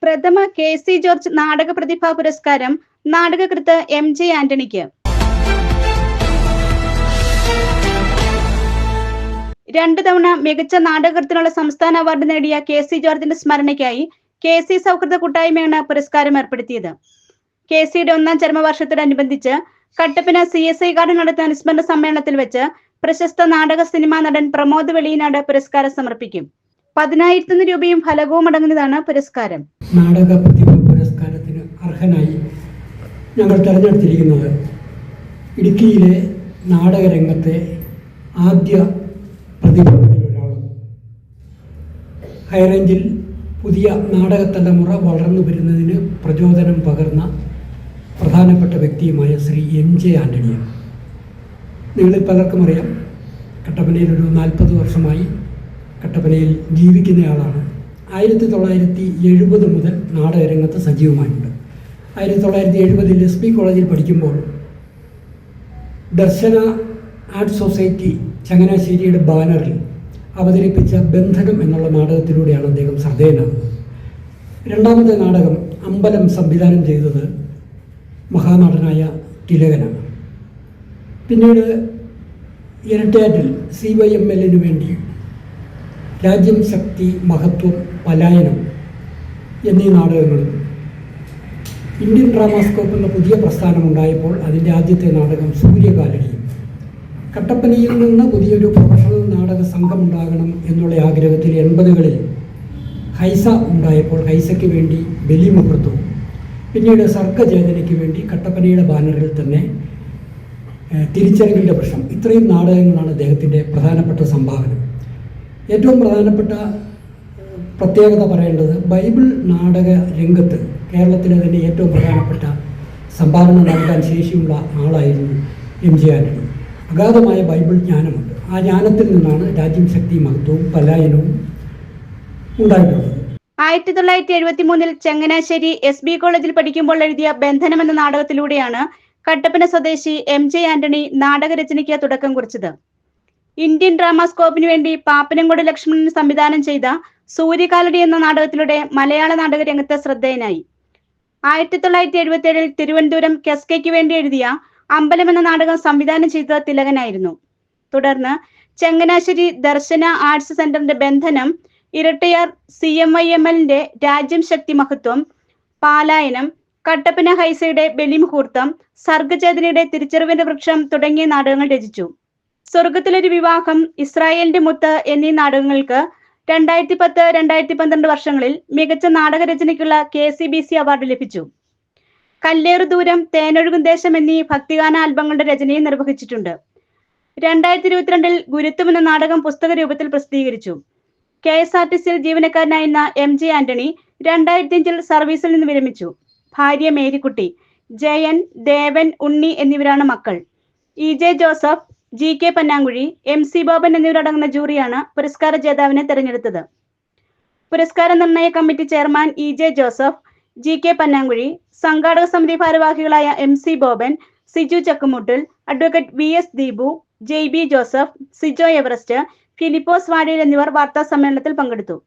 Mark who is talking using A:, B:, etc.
A: പ്രഥമ KC George നാടക പ്രതിഭാ പുരസ്കാരം നാടകകൃത്ത് MJ ആന്റണിക്ക്. 2 തവണ മികച്ച നാടകകൃത്തിനുള്ള സംസ്ഥാന അവാർഡ് നേടിയ KC ജോർജിന്റെ സ്മരണയ്ക്കായി KC സൗഹൃദ കൂട്ടായ്മയാണ് പുരസ്കാരം ഏർപ്പെടുത്തിയത്. KCയുടെ 1ാം ചരമവാർഷികത്തോടനുബന്ധിച്ച് കട്ടപ്പന CSI ഗാർഡൻ നടത്തുന്ന അനുസ്മരണ സമ്മേളനത്തിൽ വെച്ച് പ്രശസ്ത നാടക സിനിമാ നടൻ പ്രമോദ് വെളിയനാട് പുരസ്കാരം സമർപ്പിക്കും. 10,000 രൂപയും ഫലകവും അടങ്ങുന്നതാണ് പുരസ്കാരം.
B: നാടക പ്രതിഭാ പുരസ്കാരത്തിന് അർഹനായി ഞങ്ങൾ തെരഞ്ഞെടുത്തിരിക്കുന്നത് ഇടുക്കിയിലെ നാടകരംഗത്തെ ആദ്യ പ്രതിഭകളിൽ ഒരാളും ഹൈറേഞ്ചിൽ പുതിയ നാടക തലമുറ വളർന്നു വരുന്നതിന് പ്രചോദനം പകർന്ന പ്രധാനപ്പെട്ട വ്യക്തിയുമായ ശ്രീ MJ ആന്റണിയാണ്. നിങ്ങളിൽ പലർക്കും അറിയാം, കട്ടപ്പനയിൽ ഒരു 40 വർഷമായി കട്ടപ്പനയിൽ ജീവിക്കുന്നയാളാണ്. 1970 മുതൽ നാടകരംഗത്ത് സജീവമായിട്ടുണ്ട്. 1970 SB കോളേജിൽ പഠിക്കുമ്പോൾ ദർശന ആർട്ട് സൊസൈറ്റി ചങ്ങനാശ്ശേരിയുടെ ബാനറിൽ അവതരിപ്പിച്ച ബന്ധനം എന്നുള്ള നാടകത്തിലൂടെയാണ് അദ്ദേഹം ശ്രദ്ധേയനാകുന്നത്. 2ാമത്തെ നാടകം അമ്പലം സംവിധാനം ചെയ്തത് മഹാനടനായ തിലകനാണ്. പിന്നീട് ഇരട്ടയാറ്റിൽ CYML വേണ്ടി രാജ്യം, ശക്തി, മഹത്വം, പലായനം എന്നീ നാടകങ്ങളും ഇന്ത്യൻ ഡ്രാമാസ്കോപ്പ് എന്ന പുതിയ പ്രസ്ഥാനമുണ്ടായപ്പോൾ അതിൻ്റെ ആദ്യത്തെ നാടകം സൂര്യകാലടിയും, കട്ടപ്പനയിൽ നിന്ന് പുതിയൊരു പ്രൊഫഷണൽ നാടക സംഘം ഉണ്ടാകണം എന്നുള്ള ആഗ്രഹത്തിൽ 80കളിൽ ഹൈസ ഉണ്ടായപ്പോൾ ഹൈസയ്ക്ക് വേണ്ടി ബലിമുഹൂർത്തവും, പിന്നീട് സർഗചേതനയ്ക്ക് വേണ്ടി കട്ടപ്പനയുടെ ബാനറിൽ തന്നെ തിരിച്ചറിവിൻ്റെ പ്രശ്നം, ഇത്രയും നാടകങ്ങളാണ് അദ്ദേഹത്തിൻ്റെ പ്രധാനപ്പെട്ട സംഭാവന. ഏറ്റവും പ്രധാനപ്പെട്ട പ്രത്യേകത പറയേണ്ടത് ബൈബിൾ നാടക രംഗത്ത് കേരളത്തിലെ തന്നെ ഏറ്റവും പ്രധാനപ്പെട്ട സംഭാവന നൽകാൻ ശേഷിയുള്ള ആളായിരുന്നു MJ ആന്റണി. അഗാധമായ ബൈബിൾ ജ്ഞാനമുണ്ട്. ആ ജ്ഞാനത്തിൽ നിന്നാണ് രാജ്യം, ശക്തി, മഹത്വവും പലായനവും ഉണ്ടായിട്ടുള്ളത്.
A: 1973 ചങ്ങനാശ്ശേരി SB കോളേജിൽ പഠിക്കുമ്പോൾ എഴുതിയ ബന്ധനം എന്ന നാടകത്തിലൂടെയാണ് കട്ടപ്പന സ്വദേശി MJ ആന്റണി നാടകരചനയ്ക്ക് തുടക്കം കുറിച്ചത്. ഇന്ത്യൻ ഡ്രാമാസ്കോപ്പിന് വേണ്ടി പാപ്പനംകോട് ലക്ഷ്മണൻ സംവിധാനം ചെയ്ത സൂര്യകാലടി എന്ന നാടകത്തിലൂടെ മലയാള നാടക രംഗത്ത് ശ്രദ്ധേയനായി. 1977 തിരുവനന്തപുരം കെസ്കയ്ക്ക് വേണ്ടി എഴുതിയ അമ്പലം എന്ന നാടകം സംവിധാനം ചെയ്തത് തിലകനായിരുന്നു. തുടർന്ന് ചങ്ങനാശ്ശേരി ദർശന ആർട്സ് സെന്ററിന്റെ ബന്ധനം, ഇരട്ടയാർ CYML രാജ്യം, ശക്തി, മഹത്വം, പാലായനം, കട്ടപ്പന ഹൈസയുടെ ബലിമുഹൂർത്തം, സർഗചേതനയുടെ തിരിച്ചറിവിന്റെ വൃക്ഷം തുടങ്ങിയ നാടകങ്ങൾ രചിച്ചു. സ്വർഗത്തിലൊരു വിവാഹം, ഇസ്രായേലിന്റെ മുത്ത് എന്നീ നാടകങ്ങൾക്ക് 2010, 2012 വർഷങ്ങളിൽ മികച്ച നാടകരചനയ്ക്കുള്ള KCBC അവാർഡ് ലഭിച്ചു. കല്ലേറു ദൂരം, തേനൊഴുകും ദേശം എന്നീ ഭക്തിഗാന ആൽബങ്ങളുടെ രചനയും നിർവഹിച്ചിട്ടുണ്ട്. 2022 ഗുരുത്വം എന്ന നാടകം പുസ്തക രൂപത്തിൽ പ്രസിദ്ധീകരിച്ചു. KSRTCയിൽ ജീവനക്കാരനായിരുന്ന MJ ആന്റണി 2005 സർവീസിൽ നിന്ന് വിരമിച്ചു. ഭാര്യ മേരിക്കുട്ടി, ജയൻ, ദേവൻ, ഉണ്ണി എന്നിവരാണ് മക്കൾ. EJ Joseph, GK Pannankuzhi, MC Boban എന്നിവരടങ്ങുന്ന ജൂറിയാണ് പുരസ്കാര ജേതാവിനെ തെരഞ്ഞെടുത്തത്. പുരസ്കാര നിർണയ committee chairman EJ Joseph, GK Pannankuzhi, സംഘാടക സമിതി ഭാരവാഹികളായ MC ബോബൻ, സിജു ചക്കുമുട്ടിൽ, advocate VS Deepu, JB Joseph, Sijo Everest, Philipose Vadiyil എന്നിവർ വാർത്താ സമ്മേളനത്തിൽ പങ്കെടുത്തു.